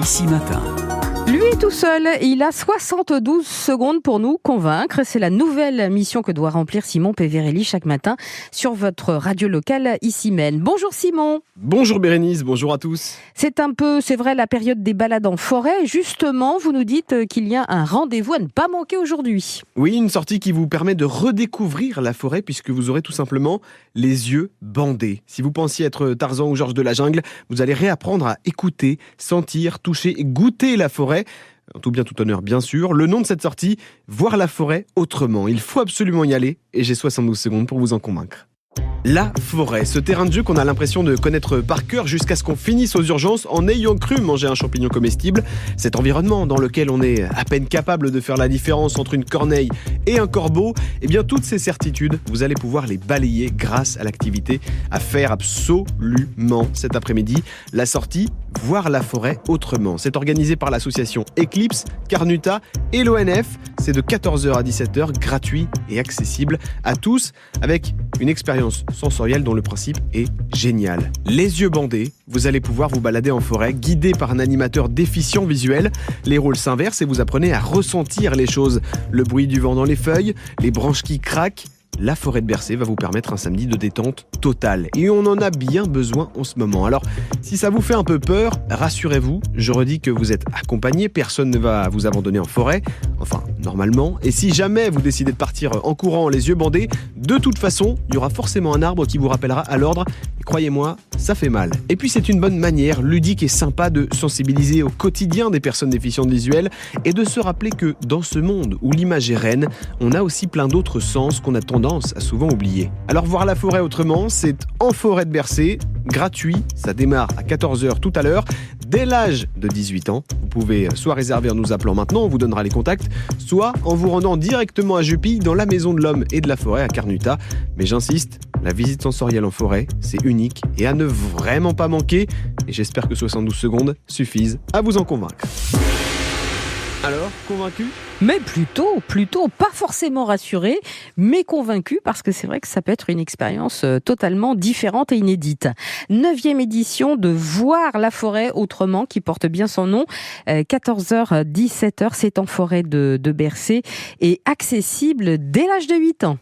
Ici Matin. Lui tout seul, il a 72 secondes pour nous convaincre. C'est la nouvelle mission que doit remplir Simon Peverelli chaque matin sur votre radio locale Ici Maine. Bonjour Simon. Bonjour Bérénice, bonjour à tous. C'est vrai, la période des balades en forêt. Justement, vous nous dites qu'il y a un rendez-vous à ne pas manquer aujourd'hui. Oui, une sortie qui vous permet de redécouvrir la forêt puisque vous aurez tout simplement les yeux bandés. Si vous pensiez être Tarzan ou Georges de la jungle, vous allez réapprendre à écouter, sentir, toucher et goûter la forêt. En tout bien, tout honneur, bien sûr. Le nom de cette sortie, voir la forêt autrement. Il faut absolument y aller et j'ai 72 secondes pour vous en convaincre. La forêt, ce terrain de jeu qu'on a l'impression de connaître par cœur jusqu'à ce qu'on finisse aux urgences en ayant cru manger un champignon comestible. Cet environnement dans lequel on est à peine capable de faire la différence entre une corneille et un corbeau, eh bien toutes ces certitudes, vous allez pouvoir les balayer grâce à l'activité à faire absolument cet après-midi. La sortie, voir la forêt autrement. C'est organisé par l'association Eclipse, Carnuta et l'ONF. C'est de 14h à 17h, gratuit et accessible à tous avec une expérience sensorielle dont le principe est génial. Les yeux bandés, vous allez pouvoir vous balader en forêt, guidé par un animateur déficient visuel. Les rôles s'inversent et vous apprenez à ressentir les choses. Le bruit du vent dans les feuilles, les branches qui craquent. La forêt de Bercé va vous permettre un samedi de détente totale. Et on en a bien besoin en ce moment. Alors, si ça vous fait un peu peur, rassurez-vous, je redis que vous êtes accompagné, personne ne va vous abandonner en forêt. Enfin, normalement. Et si jamais vous décidez de partir en courant, les yeux bandés, de toute façon, il y aura forcément un arbre qui vous rappellera à l'ordre. Et croyez-moi, ça fait mal. Et puis c'est une bonne manière, ludique et sympa, de sensibiliser au quotidien des personnes déficientes visuelles et de se rappeler que dans ce monde où l'image est reine, on a aussi plein d'autres sens qu'on a tendance à souvent oublier. Alors voir la forêt autrement, c'est en forêt de Bercé, gratuit, ça démarre à 14h tout à l'heure, dès l'âge de 18 ans. Vous pouvez soit réserver en nous appelant maintenant, on vous donnera les contacts, soit en vous rendant directement à Jupille dans la Maison de l'Homme et de la Forêt à Carnuta. Mais j'insiste, la visite sensorielle en forêt, c'est unique et à ne vraiment pas manquer. Et j'espère que 72 secondes suffisent à vous en convaincre. Alors, convaincu ? Mais plutôt, pas forcément rassuré, mais convaincu, parce que c'est vrai que ça peut être une expérience totalement différente et inédite. 9e édition de Voir la forêt autrement, qui porte bien son nom. 14h, 17h, c'est en forêt de Bercé et accessible dès l'âge de 8 ans.